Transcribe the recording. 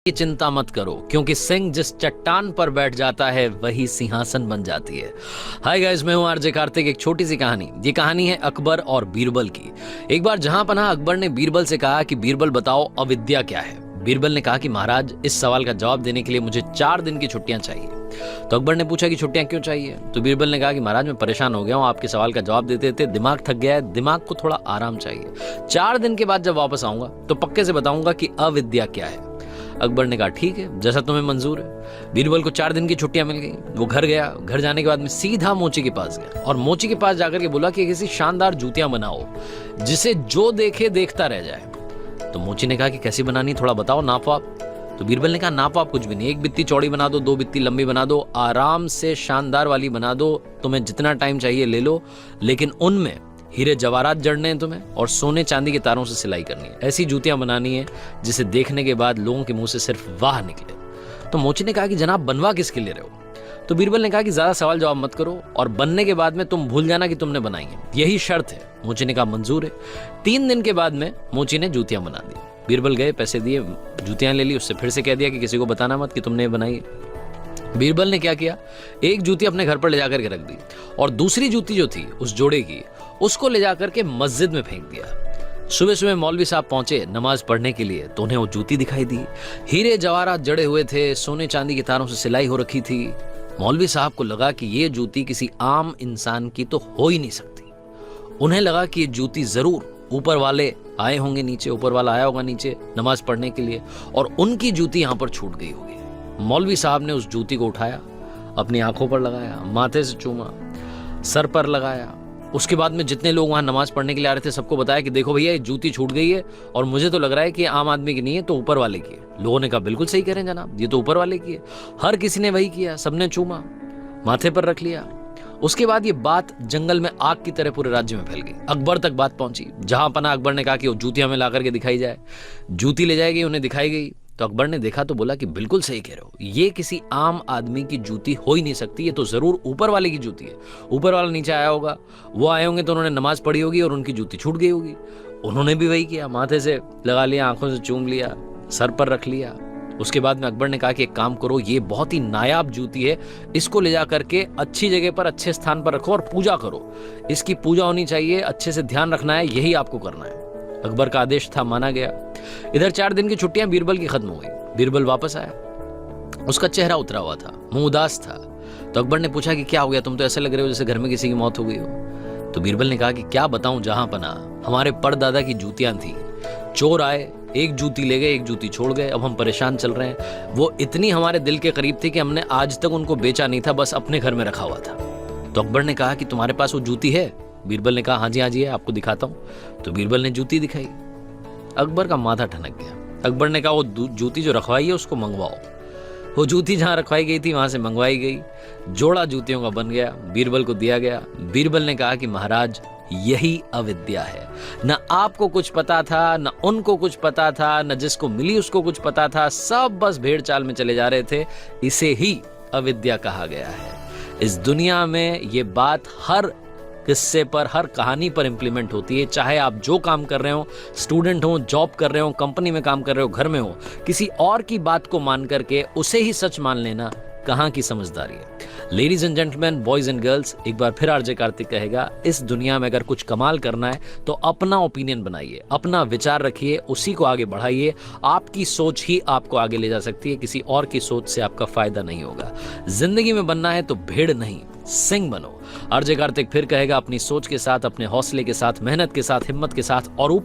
की चिंता मत करो, क्योंकि सिंह जिस चट्टान पर बैठ जाता है वही सिंहासन बन जाती है। हाय गाइस, मैं हूं आरजे कार्तिक। एक छोटी सी कहानी। ये कहानी है अकबर और बीरबल की। एक बार जहां पनाह अकबर ने बीरबल से कहा कि बीरबल बताओ अविद्या क्या है। बीरबल ने कहा कि महाराज, इस सवाल का जवाब देने के लिए मुझे 4 दिन की छुट्टियां चाहिए। तो अकबर ने पूछा कि छुट्टियां क्यों चाहिए। तो बीरबल ने कहा कि महाराज, मैं परेशान हो गया हूं, आपके सवाल का जवाब देते देते दिमाग थक गया है, दिमाग को थोड़ा आराम चाहिए। 4 दिन के बाद जब वापस आऊंगा तो पक्के से बताऊंगा कि अविद्या क्या है। अकबर ने कहा ठीक है, जैसा तुम्हें मंजूर है। बीरबल को 4 दिन की छुट्टियां मिल गई। वो घर गया। घर जाने के बाद में सीधा मोची के पास गया और मोची के पास जाकर के बोला कि किसी शानदार जूतियां बनाओ जिसे जो देखे देखता रह जाए। तो मोची ने कहा कि कैसी बनानी, थोड़ा बताओ, नापो आप। तो बीरबल ने कहा नापो आप कुछ भी नहीं, 1 बित्ती चौड़ी बना दो, 2 बित्ती लंबी बना दो, आराम से शानदार वाली बना दो। तुम्हें जितना टाइम चाहिए ले लो, लेकिन उनमें हीरे जवाहरात जड़ने हैं तुम्हें और सोने चांदी के तारों से सिलाई करनी है। ऐसी जूतियां बनानी है जिसे देखने के बाद लोगों के मुंह से सिर्फ वाह निकले। तो मोची ने कहा कि जनाब, बनवा किसके लिए रहे हो। तो बीरबल ने कहा कि ज्यादा सवाल जवाब मत करो और बनने के बाद में तुम भूल जाना कि तुमने बनाई है, यही शर्त है। मोची ने कहा मंजूर है। 3 दिन के बाद में मोची ने जूतियां बना दी। बीरबल गए, पैसे दिए, जूतियां ले ली। उससे फिर से कह दिया कि किसी को बताना मत कि तुमने बनाई है। बीरबल ने क्या किया, एक जूती अपने घर पर ले जाकर के रख दी और दूसरी जूती जो थी उस जोड़े की, उसको ले जाकर के मस्जिद में फेंक दिया। सुबह सुबह मौलवी साहब पहुंचे नमाज पढ़ने के लिए तो उन्हें वो जूती दिखाई दी। हीरे जवाहरात जड़े हुए थे, सोने चांदी के तारों से सिलाई हो रखी थी। मौलवी साहब को लगा कि ये जूती किसी आम इंसान की तो हो ही नहीं सकती। उन्हें लगा कि ये जूती जरूर ऊपर वाले आए होंगे नीचे, ऊपर वाला आया होगा नीचे नमाज पढ़ने के लिए और उनकी जूती यहां पर छूट गई होगी। मौलवी साहब ने उस जूती को उठाया, अपनी आंखों पर लगाया, माथे से चूमा, सर पर लगाया। उसके बाद में जितने लोग वहां नमाज पढ़ने के लिए आ रहे थे सबको बताया कि देखो भैया, ये जूती छूट गई है और मुझे तो लग रहा है कि आम आदमी की नहीं है, तो ऊपर वाले की है। लोगों ने कहा बिल्कुल सही कह रहे हैं जनाब, ये तो ऊपर वाले की है। हर किसी ने वही किया, सबने चूमा, माथे पर रख लिया। उसके बाद ये बात जंगल में आग की तरह पूरे राज्य में फैल गई। अकबर तक बात पहुंची। जहां पना अकबर ने कहा कि वो जूती हमें ला करके दिखाई जाए। जूती ले जाएगी, उन्हें दिखाई गई। तो अकबर ने देखा तो बोला कि बिल्कुल सही कह रहे हो, ये किसी आम आदमी की जूती हो ही नहीं सकती, ये तो जरूर ऊपर वाले की जूती है। ऊपर वाला नीचे आया होगा, वो आए होंगे तो उन्होंने नमाज पढ़ी होगी और उनकी जूती छूट गई होगी। उन्होंने भी वही किया, माथे से लगा लिया, आंखों से चूम लिया, सर पर रख लिया। उसके बाद में अकबर ने कहा कि एक काम करो, ये बहुत ही नायाब जूती है, इसको ले जा करके अच्छी जगह पर, अच्छे स्थान पर रखो और पूजा करो। इसकी पूजा होनी चाहिए, अच्छे से ध्यान रखना है, यही आपको करना है। अकबर का आदेश था, माना गया। इधर 4 दिन की छुट्टियां बीरबल की खत्म हो गई। बीरबल वापस आया। उसका चेहरा उतरा हुआ था, मुंह उदास था। तो अकबर ने पूछा कि क्या हो गया, तुम तो ऐसे लग रहे हो जैसे घर में किसी की मौत हो गई हो। तो बीरबल ने कहा कि क्या बताऊं जहां पनाह, हमारे परदादा की जूतियां थी, चोर आए, एक जूती ले गए, एक जूती छोड़ गए, अब हम परेशान चल रहे हैं। वो इतनी हमारे दिल के करीब थी कि हमने आज तक उनको बेचा नहीं था, बस अपने घर में रखा हुआ था। तो अकबर ने कहा कि तुम्हारे पास वो जूती है। बीरबल ने कहा हाँ जी है, आपको दिखाता हूं। तो बीरबल ने जूती दिखाई। अकबर का माथा ठनक गया। अकबर ने कहा वो जूती जो रखवाई है उसको मंगवाओ। वो जूती जहां रखवाई गई थी वहां से मंगवाई गई। जोड़ा जूतियों का बन गया, बीरबल को दिया गया। बीरबल ने कहा कि महाराज, यही अविद्या है। न आपको कुछ पता था, न उनको कुछ पता था, न जिसको मिली उसको कुछ पता था, सब बस भेड़ चाल में चले जा रहे थे। इसे ही अविद्या कहा गया है। इस दुनिया में ये बात हर किस्से पर, हर कहानी पर इंप्लीमेंट होती है। चाहे आप जो काम कर रहे हो, स्टूडेंट हो, जॉब कर रहे हो, कंपनी में काम कर रहे हो, घर में हो, किसी और की बात को मान करके उसे ही सच मान लेना कहां की समझदारी है। Ladies and gentleman, boys and girls, एक बार फिर आरजे कार्तिक कहेगा, इस दुनिया में अगर कुछ कमाल करना है तो अपना ओपिनियन बनाइए, अपना विचार रखिए, उसी को आगे बढ़ाइए। आपकी सोच ही आपको आगे ले जा सकती है, किसी और की सोच से आपका फायदा नहीं होगा। जिंदगी में बनना है तो भेड़ नहीं, सिंह बनो। आरजे कार्तिक फिर कहेगा, अपनी सोच के साथ, अपने हौसले के साथ, मेहनत के साथ, हिम्मत के साथ और ऊपर